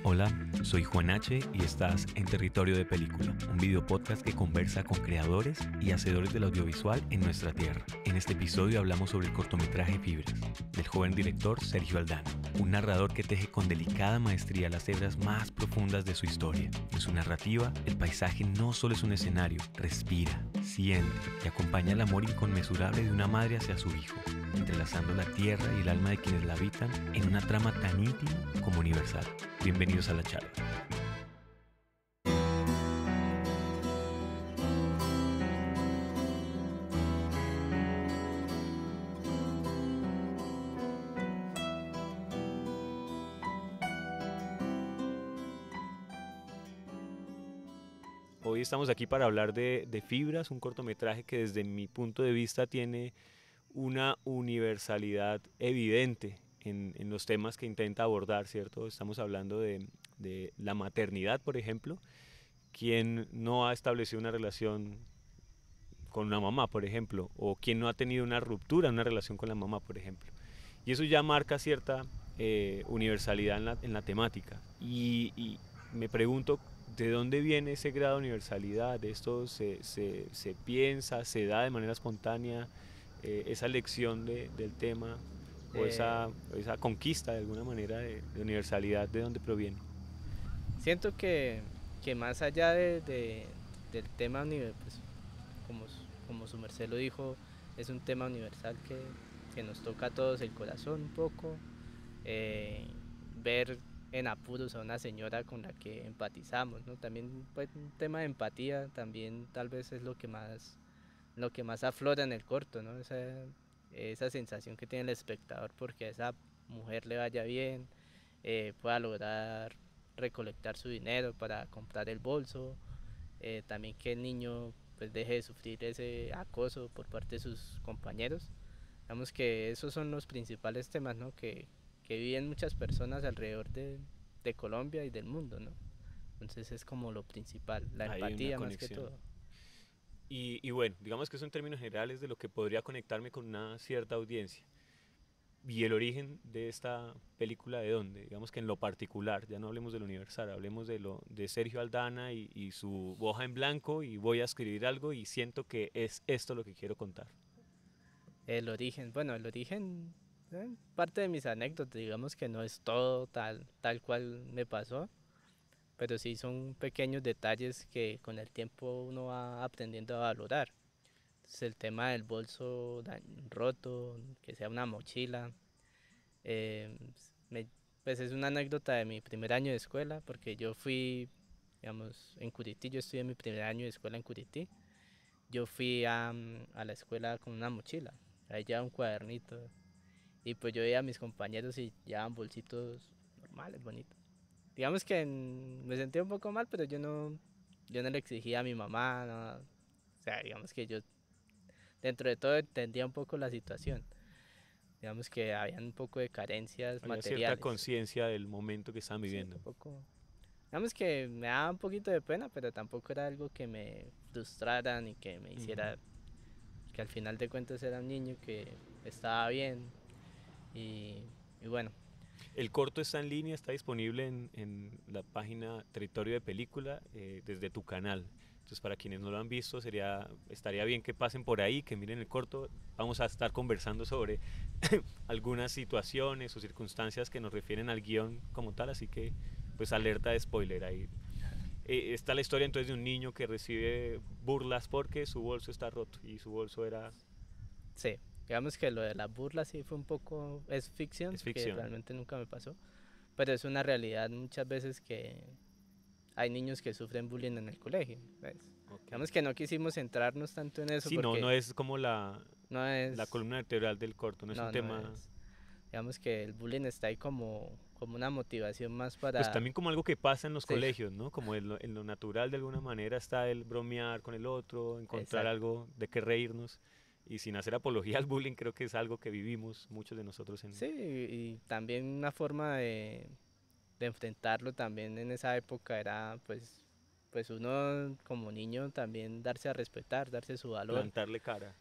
Hola, soy Juan H. y estás en Territorio de Película, un video podcast que conversa con creadores y hacedores del audiovisual en nuestra tierra. En este episodio hablamos sobre el cortometraje Fibras, del joven director Sergio Aldana, un narrador que teje con delicada maestría las hebras más profundas de su historia. En su narrativa, el paisaje no solo es un escenario, respira, siente y acompaña el amor inconmensurable de una madre hacia su hijo, entrelazando la tierra y el alma de quienes la habitan en una trama tan íntima como universal. Bienvenidos a la charla. Hoy estamos aquí para hablar de Fibras, un cortometraje que desde mi punto de vista tiene una universalidad evidente en los temas que intenta abordar, ¿cierto? Estamos hablando de la maternidad, por ejemplo. ¿Quién no ha establecido una relación con una mamá, por ejemplo? O quién no ha tenido una ruptura en una relación con la mamá, por ejemplo. Y eso ya marca cierta universalidad en la temática. Y me pregunto, ¿de dónde viene ese grado de universalidad? ¿Esto se piensa, se da de manera espontánea? Esa lección del tema o Eh, esa conquista de alguna manera de universalidad, ¿de dónde proviene? Siento que más allá del tema universal, pues, como su merced lo dijo, es un tema universal que nos toca a todos el corazón un poco. eh, Ver en apuros a una señora con la que empatizamos, ¿no? También pues, un tema de empatía también tal vez es lo que más aflora en el corto, ¿no? Esa sensación que tiene el espectador porque a esa mujer le vaya bien, pueda lograr recolectar su dinero para comprar el bolso, también que el niño pues deje de sufrir ese acoso por parte de sus compañeros. Digamos que esos son los principales temas, ¿no? Que viven muchas personas alrededor de Colombia y del mundo, ¿no? Entonces es como lo principal, la Hay una empatía más que conexión. todo. Y bueno, digamos que eso en términos generales de lo que podría conectarme con una cierta audiencia. ¿Y el origen de esta película de dónde? Digamos que en lo particular, ya no hablemos de lo universal, hablemos de Sergio Aldana y su hoja en blanco y voy a escribir algo y siento que es esto lo que quiero contar. El origen, parte de mis anécdotas, digamos que no es todo tal cual me pasó, pero sí son pequeños detalles que con el tiempo uno va aprendiendo a valorar. Entonces el tema del bolso roto, que sea una mochila, eh, me- pues es una anécdota de mi primer año de escuela, porque yo fui, digamos, en Curití, yo estudié mi primer año de escuela en Curití, yo fui a la escuela con una mochila, ahí llevaba un cuadernito, y pues yo veía a mis compañeros y llevaban bolsitos normales, bonitos. Digamos que me sentía un poco mal, pero yo no le exigía a mi mamá, no, o sea, digamos que yo dentro de todo entendía un poco la situación. Digamos que había un poco de carencias Había cierta materiales. conciencia del momento que estaban Sí, viviendo. un poco. Digamos que me daba un poquito de pena, pero tampoco era algo que me frustrara ni que me Ujú. hiciera, que al final de cuentas era un niño que estaba bien y, y bueno, El corto está en línea, está disponible en la página Territorio de Película desde tu canal. Entonces, para quienes no lo han visto, estaría bien que pasen por ahí, que miren el corto. Vamos a estar conversando sobre algunas situaciones o circunstancias que nos refieren al guión como tal, así que pues alerta de spoiler ahí. Está la historia entonces de un niño que recibe burlas porque su bolso está roto y su bolso sí, digamos que lo de la burla sí fue un poco, es ficción, es porque ficción. realmente nunca me pasó, pero es una realidad muchas veces que hay niños que sufren bullying en el colegio, ¿ves? Ok. Digamos que no quisimos centrarnos tanto en eso Sí, no, no porque es como no la es, columna vertebral del corto, no es un no tema. es, digamos que el bullying está ahí como una motivación más Pues para, también como algo que pasa en los sí, colegios, ¿no? Como en lo natural de alguna manera está el bromear con el otro, encontrar exacto. algo de qué reírnos. Y sin hacer apología al bullying, creo que es algo que vivimos muchos de nosotros en. Sí, y también una forma de enfrentarlo también en esa época era pues uno como niño también darse a respetar, darse su valor, Plantarle cara.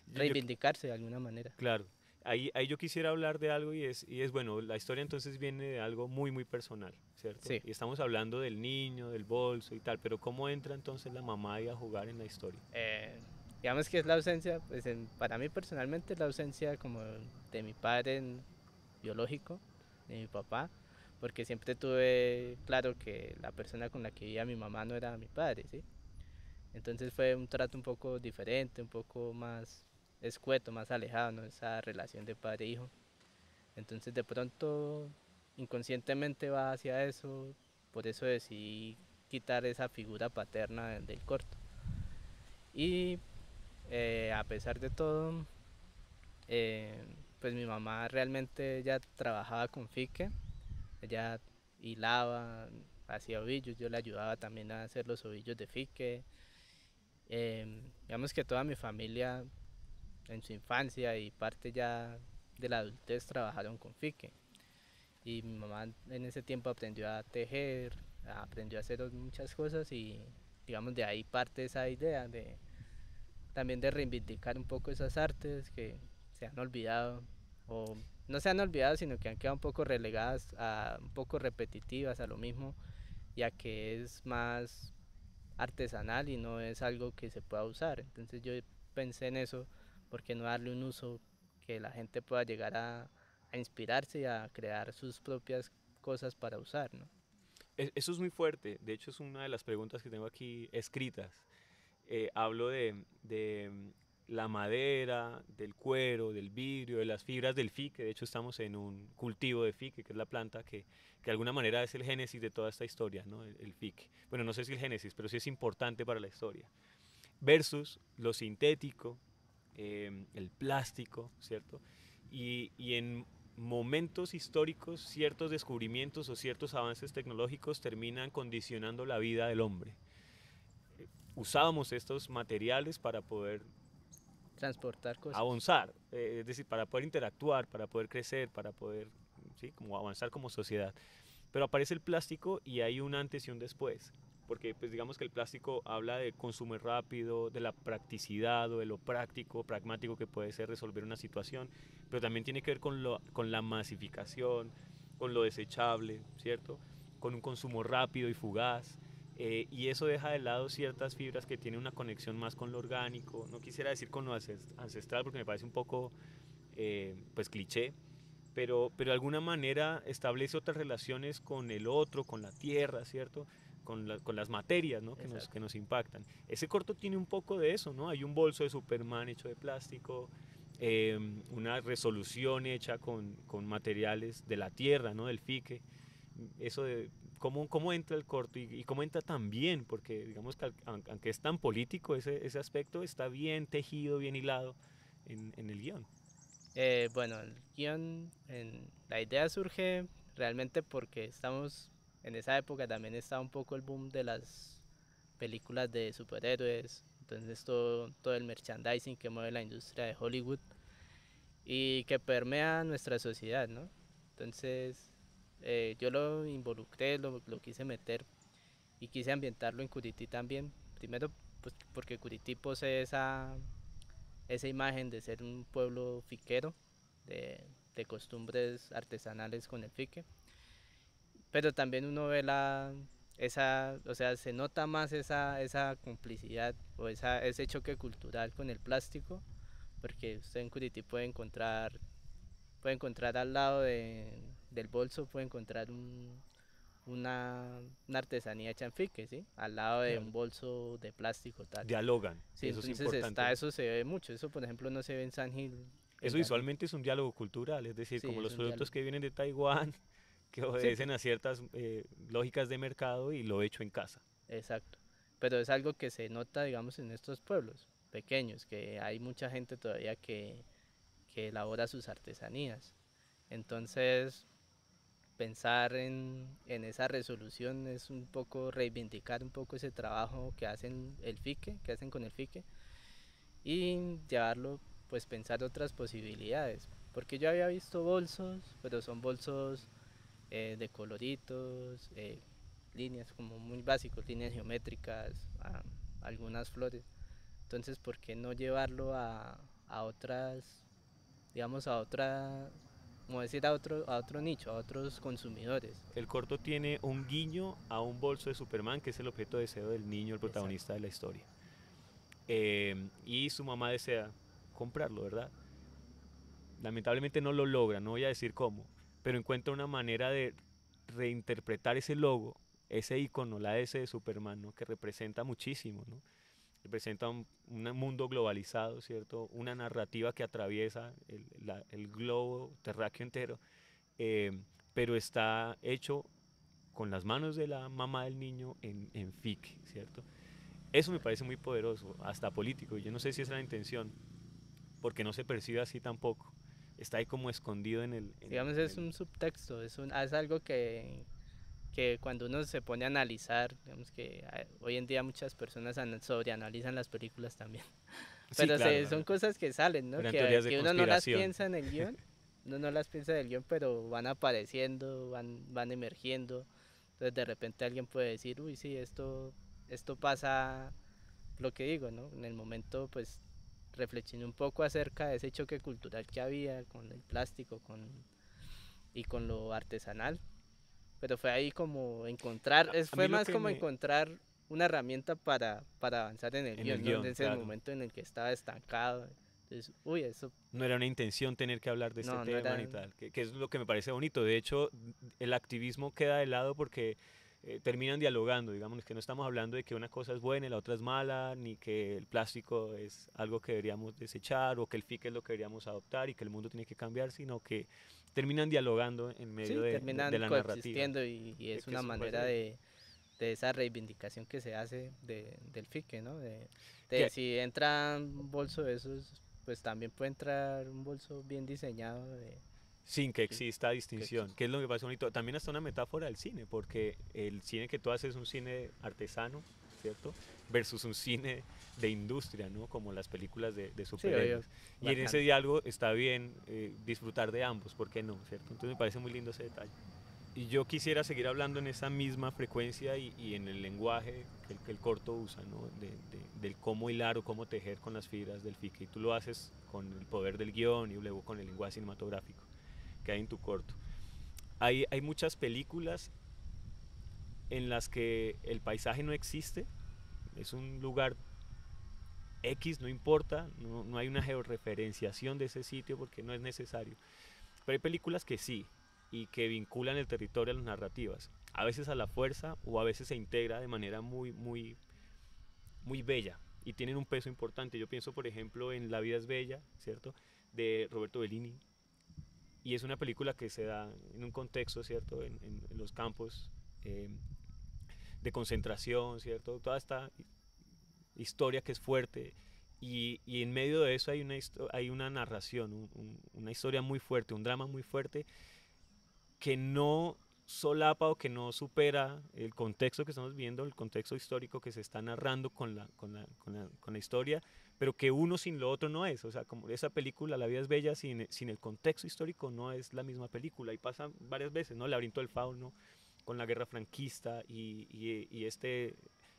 Yo, reivindicarse de alguna manera. claro. ahí yo quisiera hablar de algo y es, bueno, la historia entonces viene de algo muy, muy personal, ¿cierto? Sí, Y estamos hablando del niño, del bolso y tal, pero ¿cómo entra entonces la mamá ahí a jugar en la historia? eh, digamos que es la ausencia, pues para mí personalmente es la ausencia como de mi padre biológico, de mi papá, porque siempre tuve claro que la persona con la que vivía mi mamá no era mi padre, ¿sí? Entonces fue un trato un poco diferente, un poco más escueto, más alejado, ¿no? Esa relación de padre-hijo. Entonces de pronto inconscientemente va hacia eso, por eso decidí quitar esa figura paterna del corto. Y a pesar de todo, eh, pues mi mamá realmente ya trabajaba con Fique, ella hilaba, hacía ovillos, yo le ayudaba también a hacer los ovillos de Fique. Digamos que toda mi familia en su infancia y parte ya de la adultez trabajaron con Fique. Y mi mamá en ese tiempo aprendió a tejer, aprendió a hacer muchas cosas y digamos de ahí parte esa idea de también de reivindicar un poco esas artes que se han olvidado o no se han olvidado sino que han quedado un poco relegadas a un poco repetitivas a lo mismo ya que es más artesanal y no es algo que se pueda usar. Entonces yo pensé en eso, porque no darle un uso que la gente pueda llegar a inspirarse y a crear sus propias cosas para usar, ¿no? Eso es muy fuerte, de hecho es una de las preguntas que tengo aquí escritas. Hablo de la madera, del cuero, del vidrio, de las fibras del fique. De hecho, estamos en un cultivo de fique, que es la planta que de alguna manera es el génesis de toda esta historia, ¿no? El fique. Bueno, no sé si el génesis, pero sí es importante para la historia. Versus lo sintético, el plástico, ¿cierto? Y en momentos históricos, ciertos descubrimientos o ciertos avances tecnológicos terminan condicionando la vida del hombre. Usábamos estos materiales para poder Transportar cosas. avanzar, es decir, para poder interactuar, para poder crecer, para poder, ¿sí? Como avanzar como sociedad. Pero aparece el plástico y hay un antes y un después. Porque pues digamos que el plástico habla de consumo rápido, de la practicidad o de lo práctico, pragmático que puede ser resolver una situación, pero también tiene que ver con la masificación, con lo desechable, ¿cierto? Con un consumo rápido y fugaz. Y eso deja de lado ciertas fibras que tienen una conexión más con lo orgánico. No quisiera decir con lo ancestral porque me parece un poco pues cliché, pero de alguna manera establece otras relaciones con el otro, con la tierra, ¿cierto? Con las materias, ¿no? Que Exacto. nos impactan. Ese corto tiene un poco de eso, ¿no? Hay un bolso de Superman hecho de plástico, una resolución hecha con materiales de la tierra, ¿no? Del fique. Eso de cómo entra el corto y cómo entra tan bien, porque digamos que aunque es tan político, ese aspecto está bien tejido, bien hilado en el guión. Bueno, el guión, la idea surge realmente porque estamos, en esa época también estaba un poco el boom de las películas de superhéroes, entonces todo el merchandising que mueve la industria de Hollywood y que permea nuestra sociedad, ¿no? Entonces yo lo involucré, lo quise meter y quise ambientarlo en Curití también. Primero, pues porque Curití posee esa imagen de ser un pueblo fiquero, de costumbres artesanales con el fique, pero también uno ve o sea, se nota más esa complicidad o ese choque cultural con el plástico, porque usted en Curití puede encontrar al lado del bolso, puede encontrar una artesanía hecha en fique, ¿sí? Al lado de un Claro. bolso de plástico tal. Dialogan, Sí, eso es entonces importante. eso se ve mucho, eso por ejemplo no se ve en San Gil, en Eso San Gil. visualmente es un diálogo cultural, es decir, Sí, como es los un productos diálogo. que vienen de Taiwán, que Sí, obedecen a ciertas lógicas de mercado y lo hecho en casa. exacto. Pero es algo que se nota, digamos, en estos pueblos pequeños, que hay mucha gente todavía que elabora sus artesanías. Entonces, pensar en esa resolución es un poco reivindicar un poco ese trabajo que hacen el FIQUE, que hacen con el FIQUE, y llevarlo, pues pensar otras posibilidades. Porque yo había visto bolsos, pero son bolsos de coloritos, líneas como muy básicos, líneas geométricas, algunas flores. Entonces, ¿por qué no llevarlo a otras? digamos, como decir, a otro nicho, a otros consumidores. El corto tiene un guiño a un bolso de Superman, que es el objeto de deseo del niño, el Exacto. protagonista de la historia. Y su mamá desea comprarlo, ¿verdad? Lamentablemente no lo logra, no voy a decir cómo, pero encuentra una manera de reinterpretar ese logo, ese icono, la S de Superman, ¿no? Que representa muchísimo, ¿no? Representa un mundo globalizado, ¿cierto? Una narrativa que atraviesa el globo terráqueo entero, eh, pero está hecho con las manos de la mamá del niño en FIC, ¿cierto? Eso me parece muy poderoso, hasta político. Yo no sé si esa es la intención, porque no se percibe así tampoco. Está ahí como escondido en el... En el, Digamos, en es el un subtexto, es algo que cuando uno se pone a analizar, digamos que hoy en día muchas personas sobreanalizan las películas también, sí, pero claro, son cosas que salen, ¿no? eran teorías de Que uno no las conspiración. piensa en el guión, uno no las piensa en el guión, pero van apareciendo, van emergiendo, entonces de repente alguien puede decir, uy, sí, esto pasa, lo que digo, ¿no? En el momento, pues, reflexioné un poco acerca de ese choque cultural que había con el plástico y con lo artesanal, pero fue ahí como A fue mí lo más que como me... encontrar una herramienta para avanzar en el En el guión, ¿no? En guión, ese claro. momento en el que estaba estancado. Entonces, uy, eso, No era una intención tener que hablar de este no, no tema era, ni tal, que es lo que me parece bonito. De hecho, el activismo queda de lado porque terminan dialogando, digamos que no estamos hablando de que una cosa es buena y la otra es mala, ni que el plástico es algo que deberíamos desechar o que el FIC es lo que deberíamos adoptar y que el mundo tiene que cambiar, sino que terminan dialogando en medio sí, de terminan la narrativa, coexistiendo y es que una eso me parece manera bello. de esa reivindicación que se hace del fique, ¿no? De Que si entra un bolso de esos, pues también puede entrar un bolso bien diseñado sin que que, exista que distinción, que es lo que pasa bonito. También hasta una metáfora del cine, porque el cine que tú haces es un cine artesano, ¿cierto? Versus un cine de industria, ¿no? Como las películas de sí, obvio, superhéroes. Y en ese bacano. diálogo está bien disfrutar de ambos, ¿por qué no? ¿Cierto? Entonces me parece muy lindo ese detalle. Y yo quisiera seguir hablando en esa misma frecuencia y en el lenguaje que el corto usa, ¿no? Del cómo hilar o cómo tejer con las fibras del fique. Y tú lo haces con el poder del guión y luego con el lenguaje cinematográfico que hay en tu corto. Hay muchas películas en las que el paisaje no existe, es un lugar X, no importa, no hay una georreferenciación de ese sitio porque no es necesario. Pero hay películas que sí, y que vinculan el territorio a las narrativas, a veces a la fuerza o a veces se integra de manera muy bella y tienen un peso importante. Yo pienso, por ejemplo, en La vida es bella, ¿cierto? De Roberto Bellini, y es una película que se da en un contexto, ¿cierto? En los campos eh, de concentración, ¿cierto? Toda esta historia que es fuerte y en medio de eso hay una narración, una historia muy fuerte, un drama muy fuerte que no solapa o que no supera el contexto que estamos viendo, el contexto histórico que se está narrando con la historia, pero que uno sin lo otro no es. O sea, como esa película, La vida es bella, sin el contexto histórico no es la misma película. Y pasa varias veces, ¿no? El laberinto del fauno, con la guerra franquista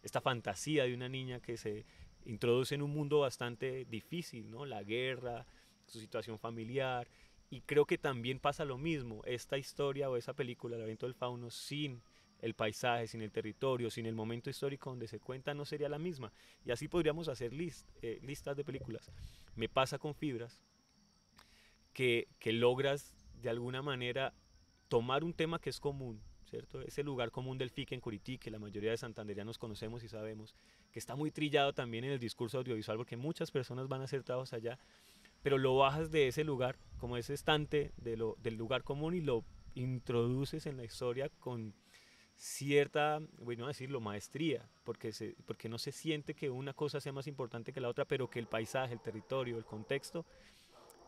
esta fantasía de una niña que se introduce en un mundo bastante difícil, ¿no? La guerra, su situación familiar, y creo que también pasa lo mismo, esta historia o esa película, El laberinto del fauno, sin el paisaje, sin el territorio, sin el momento histórico donde se cuenta, no sería la misma. Y así podríamos hacer listas de películas. Me pasa con Fibras, que logras de alguna manera tomar un tema que es común, ¿cierto? Ese lugar común del FIC en Curití, que la mayoría de santanderianos conocemos y sabemos, que está muy trillado también en el discurso audiovisual, porque muchas personas van a hacer trabajos allá, pero lo bajas de ese lugar, como ese estante del lugar común y lo introduces en la historia con cierta, bueno, a decirlo, maestría, porque no se siente que una cosa sea más importante que la otra, pero que el paisaje, el territorio, el contexto,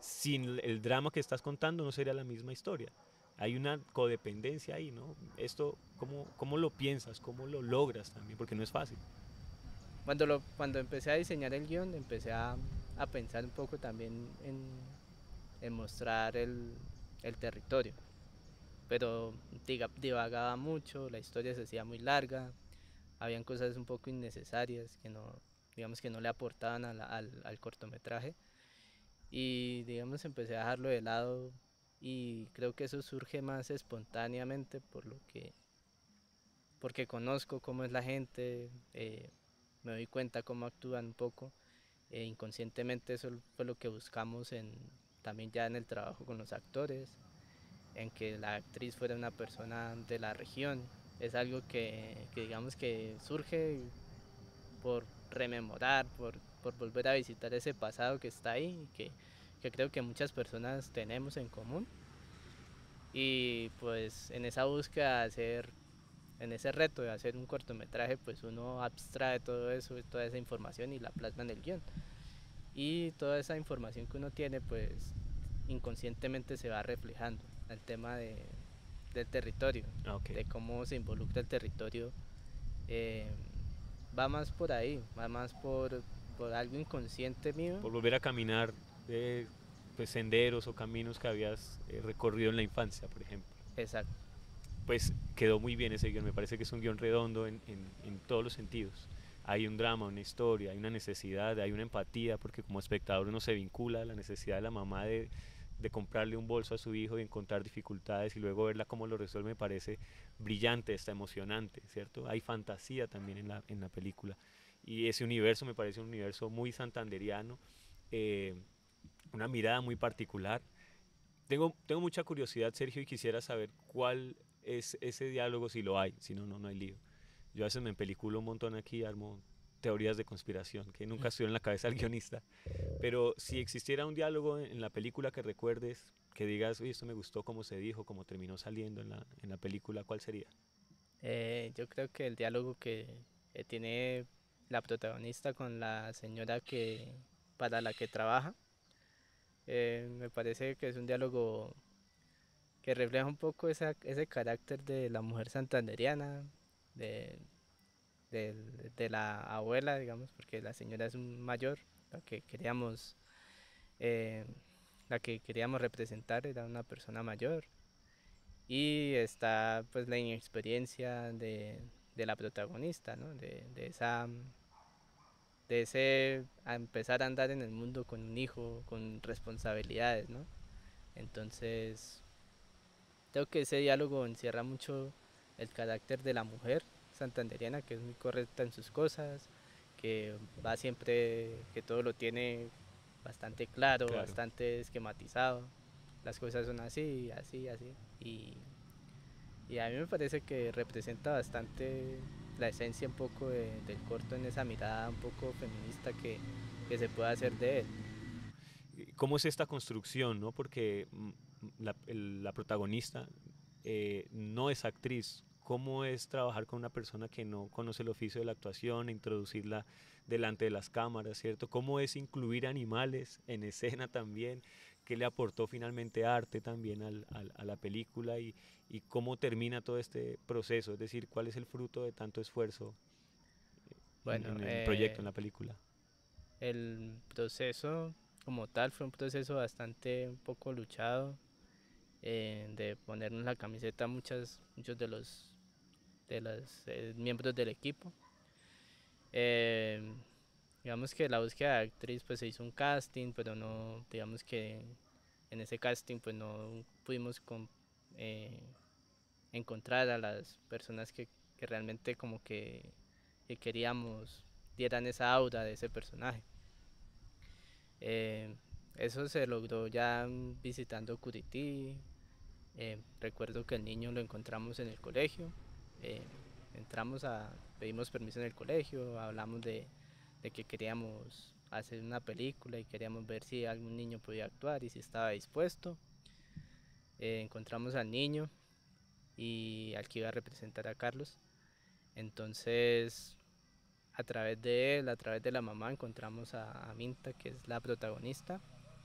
sin el drama que estás contando no sería la misma historia. Hay una codependencia ahí, ¿no? Esto, ¿cómo lo piensas? ¿Cómo lo logras también? Porque no es fácil. Cuando empecé a diseñar el guión, empecé a pensar un poco también en mostrar el territorio, pero divagaba mucho, la historia se hacía muy larga, habían cosas un poco innecesarias que no, digamos que no le aportaban al cortometraje. y digamos empecé a dejarlo de lado y creo que eso surge más espontáneamente porque conozco cómo es la gente, me doy cuenta cómo actúan un poco, inconscientemente eso fue lo que buscamos también ya en el trabajo con los actores, en que la actriz fuera una persona de la región. Es algo que digamos que surge por rememorar, por volver a visitar ese pasado que está ahí y que creo que muchas personas tenemos en común. Y pues en esa búsqueda de hacer, en ese reto de hacer un cortometraje, pues uno abstrae todo eso, toda esa información y la plasma en el guión. Y toda esa información que uno tiene, pues inconscientemente se va reflejando el tema del territorio, Ah, ok. de cómo se involucra el territorio. eh, Va más por ahí, va más por algo inconsciente mío. Por volver a caminar pues senderos o caminos que habías recorrido en la infancia, por ejemplo. Exacto. Pues quedó muy bien ese guión, me parece que es un guión redondo en todos los sentidos. Hay un drama, una historia, hay una necesidad, hay una empatía, porque como espectador uno se vincula a la necesidad de la mamá de comprarle un bolso a su hijo y encontrar dificultades y luego verla cómo lo resuelve, me parece brillante, está emocionante, ¿cierto? Hay fantasía también en la película. Y ese universo me parece un universo muy santanderiano, eh, una mirada muy particular. Tengo mucha curiosidad, Sergio, y quisiera saber cuál es ese diálogo, si lo hay, si no, no hay lío. Yo a veces me empeliculo un montón aquí, armo teorías de conspiración que nunca estuvieron en la cabeza del guionista, pero si existiera un diálogo en la película que recuerdes, que digas, oye, esto me gustó, cómo se dijo, cómo terminó saliendo en la película, ¿cuál sería? Yo creo que el diálogo que tiene la protagonista con la señora para la que trabaja, me parece que es un diálogo que refleja un poco ese carácter de la mujer santanderiana, de, de la abuela, digamos, porque la señora es un mayor, la que queríamos, eh, la que queríamos representar era una persona mayor. Y está pues la inexperiencia de la protagonista, ¿no? De ese a empezar a andar en el mundo con un hijo, con responsabilidades, ¿no? Entonces, creo que ese diálogo encierra mucho el carácter de la mujer santanderiana, que es muy correcta en sus cosas, que va siempre, que todo lo tiene bastante claro, Claro. bastante esquematizado. Las cosas son así, así, así. Y a mí me parece que representa bastante la esencia un poco del corto en esa mirada un poco feminista que se puede hacer de él. ¿Cómo es esta construcción, no? Porque la protagonista no es actriz. ¿Cómo es trabajar con una persona que no conoce el oficio de la actuación, introducirla delante de las cámaras, ¿cierto? ¿Cómo es incluir animales en escena también? ¿Qué le aportó finalmente arte también a la película? Y cómo termina todo este proceso? Es decir, ¿cuál es el fruto de tanto esfuerzo Bueno, en el proyecto, en la película? el proceso como tal fue un proceso bastante un poco luchado, de ponernos la camiseta muchos de los miembros del equipo. Eh, digamos que la búsqueda de actriz pues se hizo un casting, pero no, digamos que en ese casting pues no pudimos eh, encontrar a las personas que realmente como que queríamos dieran esa aura de ese personaje. Eh, Eso se logró ya visitando Curití. Recuerdo que el niño lo encontramos en el colegio. eh, Pedimos permiso en el colegio, hablamos de que queríamos hacer una película y queríamos ver si algún niño podía actuar y si estaba dispuesto. Encontramos al niño y al que iba a representar a Carlos. Entonces, a través de él, a través de la mamá, encontramos a Minta, que es la protagonista,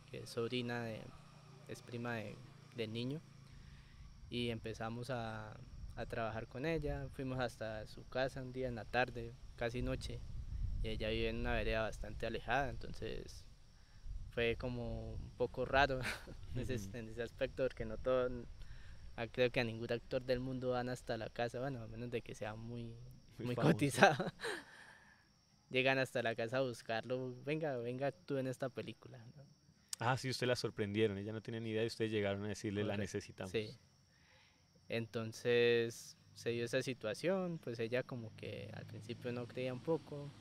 que es es prima del niño, y empezamos a trabajar con ella. Fuimos hasta su casa un día en la tarde, casi noche, y ella vive en una vereda bastante alejada, entonces fue como un poco raro en ese aspecto, porque no todo, creo que a ningún actor del mundo van hasta la casa, bueno, a menos de que sea Muy muy famoso. cotizado. Llegan hasta la casa a buscarlo, venga, venga, actúe en esta película, ¿no? Ah, sí, usted la sorprendieron, ella no tenía ni idea y ustedes llegaron a decirle la Correcto. necesitamos. Sí. Entonces se dio esa situación, pues ella como que al principio no creía un poco,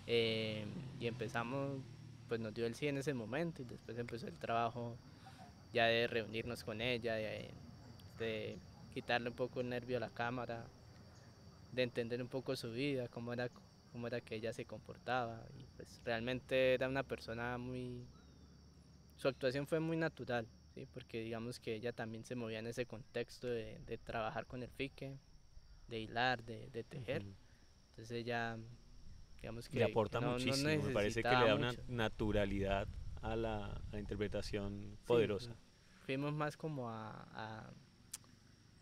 eh, y empezamos, pues nos dio el sí en ese momento y después empezó el trabajo ya de reunirnos con ella, de quitarle un poco el nervio a la cámara, de entender un poco su vida, cómo era que ella se comportaba. Y pues realmente era una persona muy... Su actuación fue muy natural, ¿sí? Porque digamos que ella también se movía en ese contexto de trabajar con el fique, de hilar, de tejer. Ujú. Entonces ella, digamos Y le que aporta no muchísimo, me parece que le necesitaba da una mucho. naturalidad a la interpretación Sí, poderosa. fuimos más como a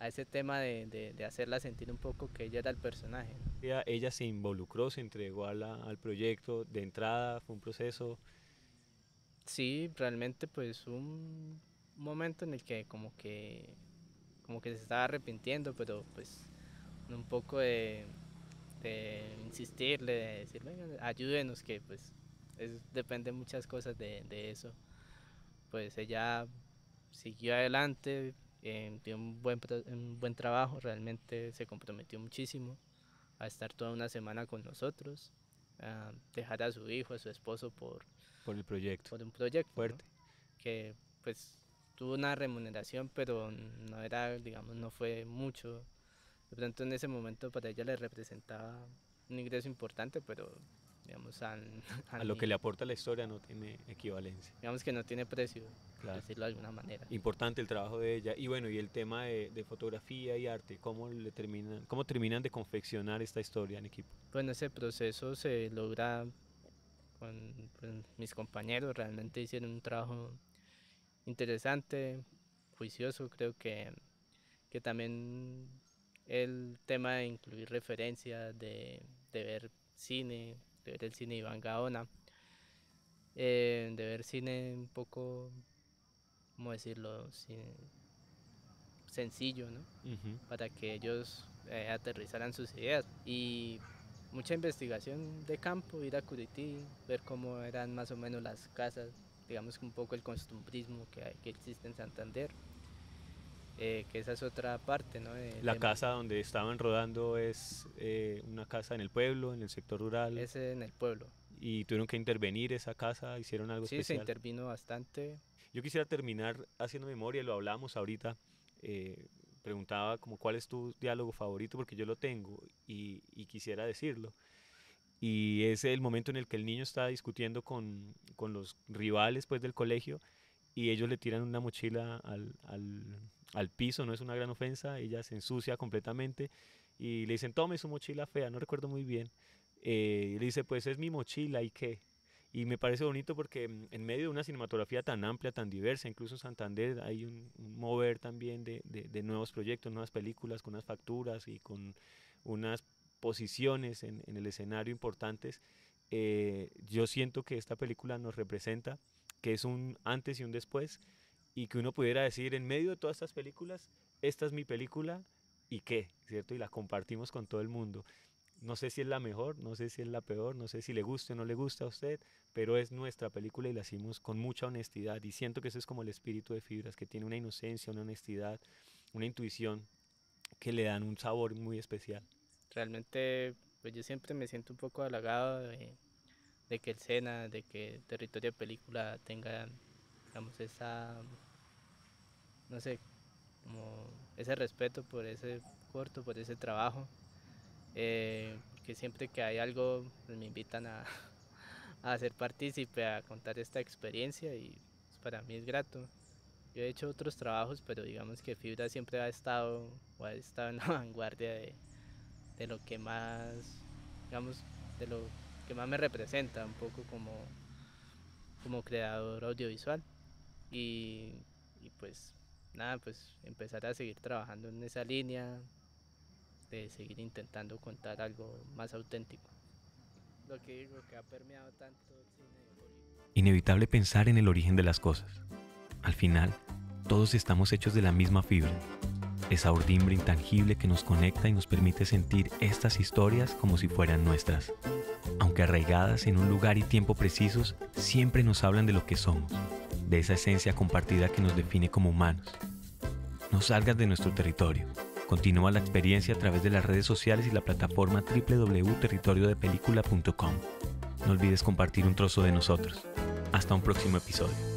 ese tema de hacerla sentir un poco que ella era el personaje, ¿no? Ella se involucró, se entregó al proyecto de entrada, fue un proceso. Sí, realmente pues un momento en el que como que se estaba arrepintiendo, pero pues un poco de insistirle, de decir, venga, ayúdenos, que pues depende muchas cosas de eso. Pues ella siguió adelante, dio un buen trabajo, realmente se comprometió muchísimo a estar toda una semana con nosotros, a dejar a su hijo, a su esposo Por el proyecto. por un proyecto, ¿no? Fuerte. Que pues tuvo una remuneración, pero no era, digamos, no fue mucho. De pronto en ese momento para ella le representaba un ingreso importante, pero digamos, A al lo que le ni- aporta la historia no tiene equivalencia. digamos que no tiene precio, por Claro. decirlo de alguna manera. Importante el trabajo de ella. Y bueno, y el tema de fotografía y arte, cómo terminan de confeccionar esta historia en equipo? Bueno, ese proceso se logra con mis compañeros, realmente hicieron un trabajo interesante, juicioso, creo que también el tema de incluir referencias, de ver cine, de ver el cine de Iván Gaona, de ver cine un poco, ¿cómo decirlo? Sencillo, ¿no? Ujú. Para que ellos aterrizaran sus ideas. Y mucha investigación de campo, ir a Curití, ver cómo eran más o menos las casas, digamos que un poco el costumbrismo que existe en Santander, que esa es otra parte, ¿no? La casa donde estaban rodando es una casa en el pueblo, en el sector rural, Es en el pueblo. y tuvieron que intervenir esa casa, hicieron algo Sí, se especial. intervino bastante. Yo quisiera terminar haciendo memoria, lo hablábamos ahorita, eh, preguntaba como cuál es tu diálogo favorito, porque yo lo tengo y quisiera decirlo. Y es el momento en el que el niño está discutiendo con los rivales pues, del colegio y ellos le tiran una mochila al piso, no es una gran ofensa, ella se ensucia completamente y le dicen, tome su mochila fea, no recuerdo muy bien. Y le dice, pues es mi mochila, ¿y qué? Y me parece bonito porque en medio de una cinematografía tan amplia, tan diversa, incluso en Santander hay un mover también de nuevos proyectos, nuevas películas con unas facturas y con unas posiciones en el escenario importantes. Yo siento que esta película nos representa, que es un antes y un después, y que uno pudiera decir, en medio de todas estas películas, esta es mi película y qué, ¿cierto? Y la compartimos con todo el mundo. No sé si es la mejor, no sé si es la peor, no sé si le gusta o no le gusta a usted, pero es nuestra película y la hicimos con mucha honestidad y siento que ese es como el espíritu de Fibras, que tiene una inocencia, una honestidad, una intuición que le dan un sabor muy especial. Realmente, pues yo siempre me siento un poco halagado de que el SENA, de que Territorio de Película tenga, digamos, no sé, como ese respeto por ese corto, por ese trabajo. Que siempre que hay algo, pues, me invitan a ser partícipe, a contar esta experiencia y pues, para mí es grato. Yo he hecho otros trabajos, pero digamos que Fibra siempre ha estado o ha estado en la vanguardia de lo que más, digamos, de lo que más me representa un poco como creador audiovisual. Y pues nada, pues empezar a seguir trabajando en esa línea, de seguir intentando contar algo más auténtico. Lo que digo, que ha permeado tanto el cine de Bollywood. Inevitable pensar en el origen de las cosas. Al final, todos estamos hechos de la misma fibra, esa urdimbre intangible que nos conecta y nos permite sentir estas historias como si fueran nuestras. aunque arraigadas en un lugar y tiempo precisos, siempre nos hablan de lo que somos, de esa esencia compartida que nos define como humanos. No salgas de nuestro territorio. Continúa la experiencia a través de las redes sociales y la plataforma www.territoriodepelicula.com. No olvides compartir un trozo de nosotros. Hasta un próximo episodio.